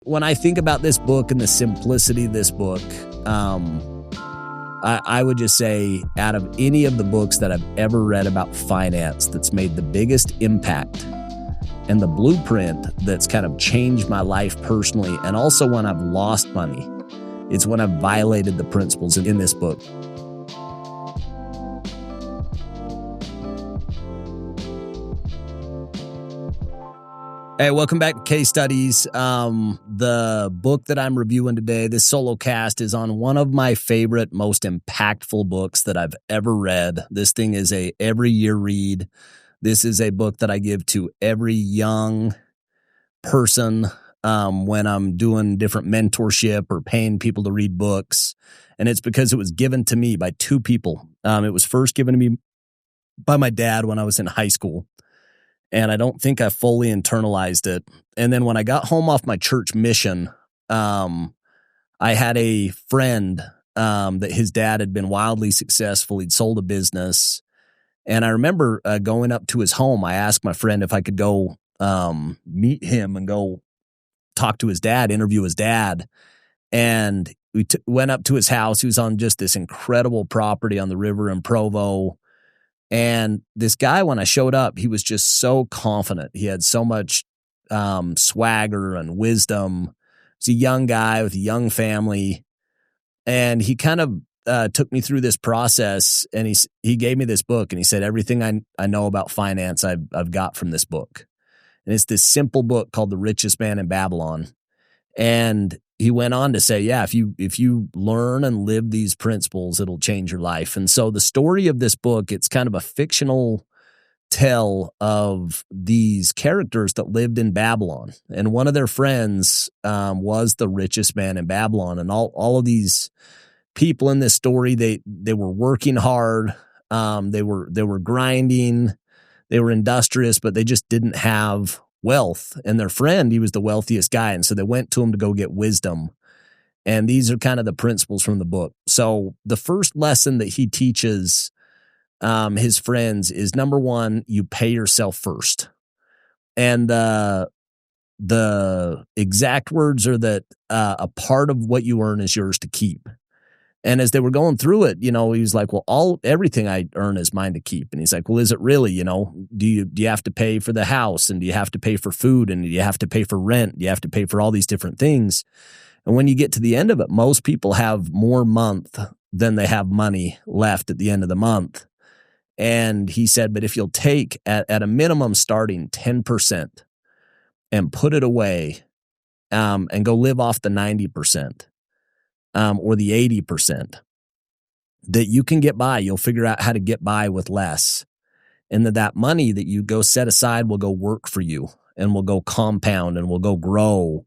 When I think about this book and the simplicity of this book, I would just say out of any of the books that I've ever read about finance that's made the biggest impact and the blueprint that's kind of changed my life personally, and also when I've lost money, it's when I've violated the principles in this book. Hey, welcome back to Case Studies. The book that I'm reviewing today, this solo cast, is on one of my favorite, most impactful books that I've ever read. This thing is a every year read. This is a book that I give to every young person when I'm doing different mentorship or paying people to read books. And it's because it was given to me by two people. It was first given to me by my dad when I was in high school. And I don't think I fully internalized it. And then when I got home off my church mission, I had a friend that his dad had been wildly successful. He'd sold a business. And I remember going up to his home. I asked my friend if I could go meet him and go talk to his dad, interview his dad. And we went up to his house. He was on just this incredible property on the river in Provo. And this guy, when I showed up, he was just so confident. He had so much swagger and wisdom. He's a young guy with a young family. And he kind of took me through this process, and he gave me this book, and he said, everything I know about finance I've got from this book. And it's this simple book called The Richest Man in Babylon. And he went on to say, yeah, if you learn and live these principles, it'll change your life. And so the story of this book, it's kind of a fictional tale of these characters that lived in Babylon. And one of their friends was the richest man in Babylon. And all of these people in this story, they were working hard. They were grinding. They were industrious, but they just didn't have wealth. And their friend, he was the wealthiest guy. And so they went to him to go get wisdom. And these are kind of the principles from the book. So the first lesson that he teaches his friends is, number one, you pay yourself first. And the exact words are that a part of what you earn is yours to keep. And as they were going through it, he was like, well, everything I earn is mine to keep. And he's like, well, is it really, do you have to pay for the house, and do you have to pay for food, and do you have to pay for rent? Do you have to pay for all these different things? And when you get to the end of it, most people have more month than they have money left at the end of the month. And he said, but if you'll take at a minimum starting 10% and put it away and go live off the 90%. Or the 80%, that you can get by. You'll figure out how to get by with less. And that money that you go set aside will go work for you, and will go compound, and will go grow.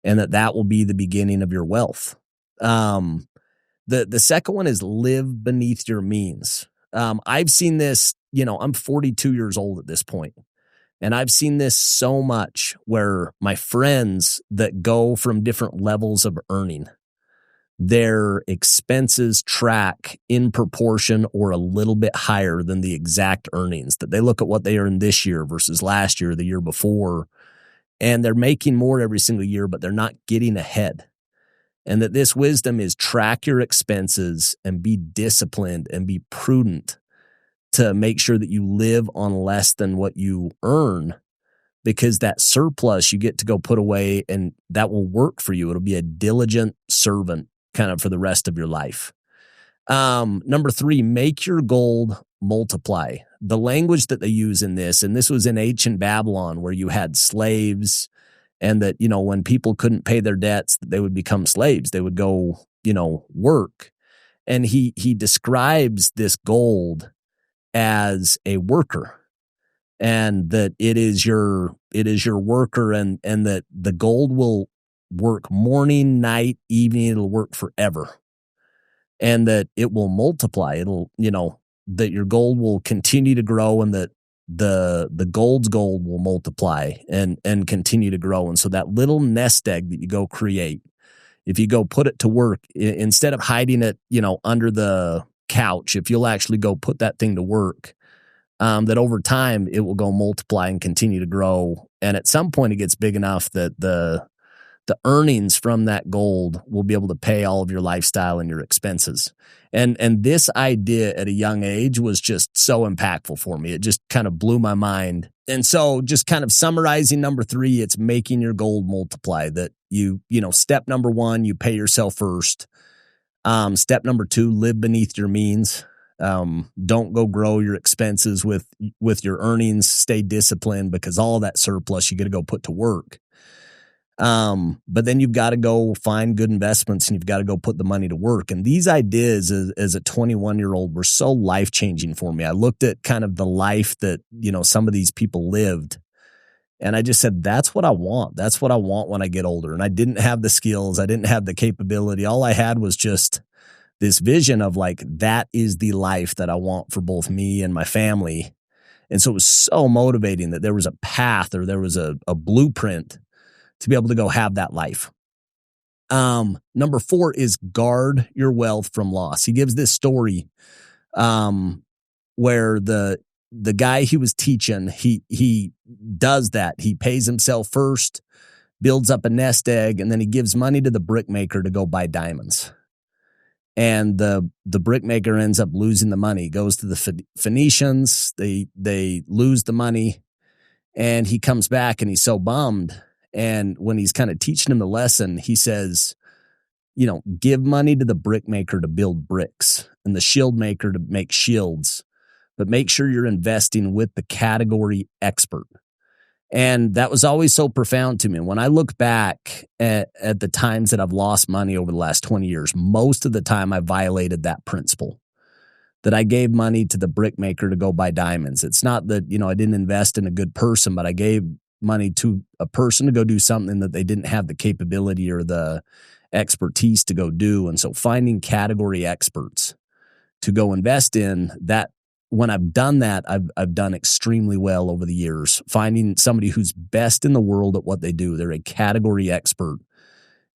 And that will be the beginning of your wealth. The second one is live beneath your means. I've seen this, I'm 42 years old at this point. And I've seen this so much where my friends that go from different levels of earning, their expenses track in proportion or a little bit higher than the exact earnings. That they look at what they earned this year versus last year, the year before, and they're making more every single year, but they're not getting ahead. And that this wisdom is track your expenses and be disciplined and be prudent to make sure that you live on less than what you earn, because that surplus you get to go put away, and that will work for you. It'll be a diligent servant kind of for the rest of your life. Number three, make your gold multiply. The language that they use in this, and this was in ancient Babylon, where you had slaves, and that, when people couldn't pay their debts, they would become slaves. They would go, work. And he describes this gold as a worker, and that it is your worker, and that the gold will work morning, night, evening. It'll work forever, and that it will multiply. It'll, that your gold will continue to grow, and that the gold's gold will multiply and continue to grow. And so that little nest egg that you go create, if you go put it to work, instead of hiding it, under the couch, if you'll actually go put that thing to work, that over time it will go multiply and continue to grow. And at some point it gets big enough that the the earnings from that gold will be able to pay all of your lifestyle and your expenses. And this idea at a young age was just so impactful for me. It just kind of blew my mind. And so just kind of summarizing number 3, it's making your gold multiply. That step number 1, you pay yourself first. Step number 2, live beneath your means. Don't go grow your expenses with your earnings. Stay disciplined, because all that surplus you got to go put to work. But then you've got to go find good investments, and you've got to go put the money to work. And these ideas as a 21-year-old were so life-changing for me. I looked at kind of the life that, some of these people lived, and I just said, that's what I want. That's what I want when I get older. And I didn't have the skills. I didn't have the capability. All I had was just this vision of like, that is the life that I want for both me and my family. And so it was so motivating that there was a path, or there was a blueprint to be able to go have that life. Number 4 is guard your wealth from loss. He gives this story where the guy he was teaching, he does that. He pays himself first, builds up a nest egg, and then he gives money to the brickmaker to go buy diamonds. And the brickmaker ends up losing the money, goes to the Phoenicians, they lose the money, and he comes back and he's so bummed. And when he's kind of teaching him the lesson, he says, give money to the brickmaker to build bricks and the shield maker to make shields, but make sure you're investing with the category expert. And that was always so profound to me. When I look back at the times that I've lost money over the last 20 years, most of the time I violated that principle, that I gave money to the brickmaker to go buy diamonds. It's not that, I didn't invest in a good person, but I gave money to a person to go do something that they didn't have the capability or the expertise to go do. And so finding category experts to go invest in that, when I've done that, I've done extremely well over the years. Finding somebody who's best in the world at what they do, they're a category expert,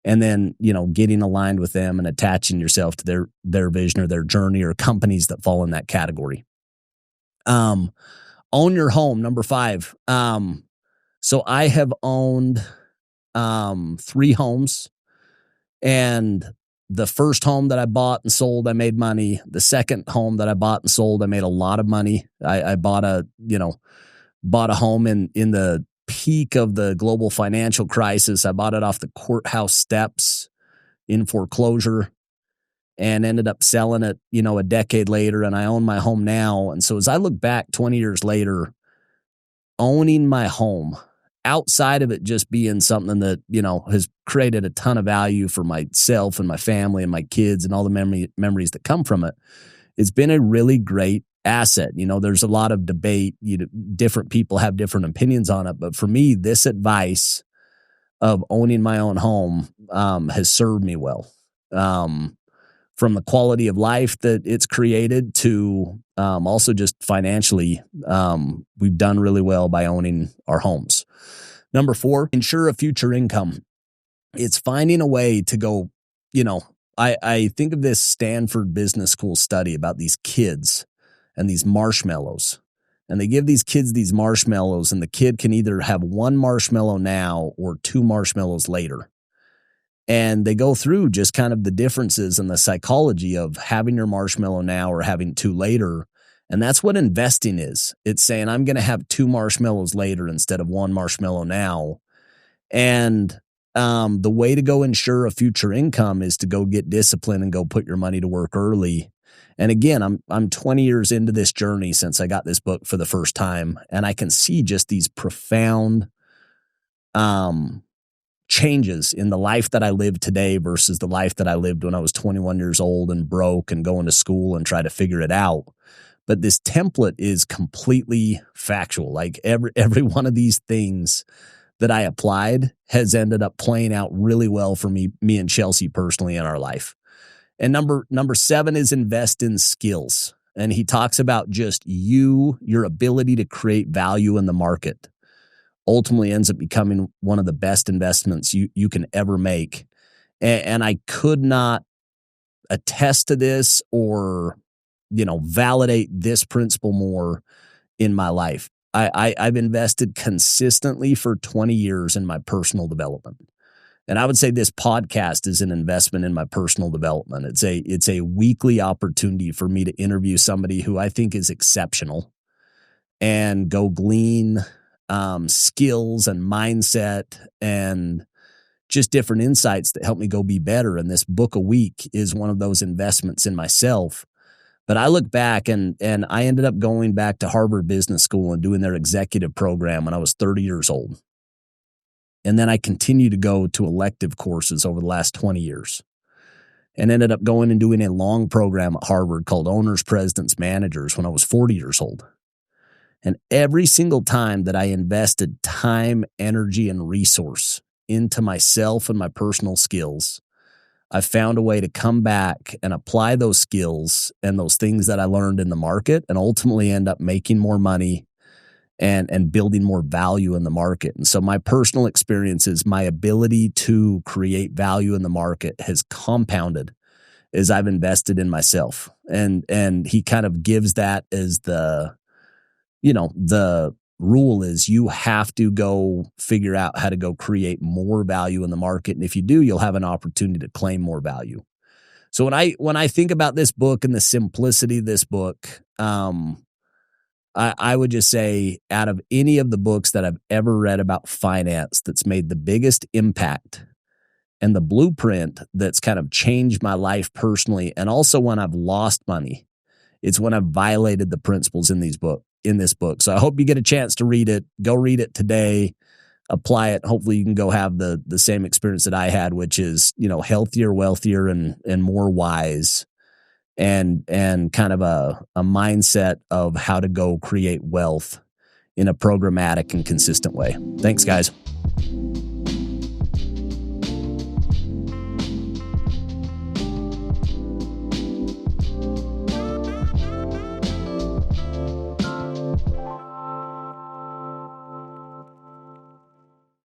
and then, getting aligned with them and attaching yourself to their vision or their journey, or companies that fall in that category. Own your home, number 5. So I have owned 3 homes, and the first home that I bought and sold, I made money. The second home that I bought and sold, I made a lot of money. I bought a home in the peak of the global financial crisis. I bought it off the courthouse steps in foreclosure, and ended up selling it, a decade later, and I own my home now. And so as I look back 20 years later, owning my home, outside of it just being something that, has created a ton of value for myself and my family and my kids and all the memories that come from it, it's been a really great asset. There's a lot of debate. Different people have different opinions on it. But for me, this advice of owning my own home has served me well. From the quality of life that it's created to also just financially, we've done really well by owning our homes. Number 4, ensure a future income. It's finding a way to go, I think of this Stanford Business School study about these kids and these marshmallows. And they give these kids these marshmallows, and the kid can either have 1 marshmallow now or 2 marshmallows later. And they go through just kind of the differences in the psychology of having your marshmallow now or having 2 later. And that's what investing is. It's saying, I'm going to have 2 marshmallows later instead of 1 marshmallow now. And the way to go ensure a future income is to go get discipline and go put your money to work early. And again, I'm 20 years into this journey since I got this book for the first time. And I can see just these profound changes in the life that I live today versus the life that I lived when I was 21 years old and broke and going to school and try to figure it out. But this template is completely factual. Like every one of these things that I applied has ended up playing out really well for me and Chelsea personally in our life. And number 7 is invest in skills. And he talks about just your ability to create value in the market ultimately ends up becoming one of the best investments you can ever make. And I could not attest to this or, validate this principle more in my life. I've invested consistently for 20 years in my personal development. And I would say this podcast is an investment in my personal development. It's a weekly opportunity for me to interview somebody who I think is exceptional and go glean skills and mindset and just different insights that help me go be better. And this book a week is one of those investments in myself. But I look back and I ended up going back to Harvard Business School and doing their executive program when I was 30 years old. And then I continued to go to elective courses over the last 20 years and ended up going and doing a long program at Harvard called Owners, Presidents, Managers when I was 40 years old. And every single time that I invested time, energy, and resource into myself and my personal skills, I found a way to come back and apply those skills and those things that I learned in the market and ultimately end up making more money and building more value in the market. And so my personal experiences, my ability to create value in the market has compounded as I've invested in myself. And he kind of gives that as the rule is you have to go figure out how to go create more value in the market. And if you do, you'll have an opportunity to claim more value. So when I think about this book and the simplicity of this book, I would just say out of any of the books that I've ever read about finance that's made the biggest impact and the blueprint that's kind of changed my life personally, and also when I've lost money, it's when I've violated the principles in this book. So I hope you get a chance to read it. Go read it today, apply it. Hopefully you can go have the same experience that I had, which is, healthier, wealthier, and more wise. And kind of a mindset of how to go create wealth in a programmatic and consistent way. Thanks, guys.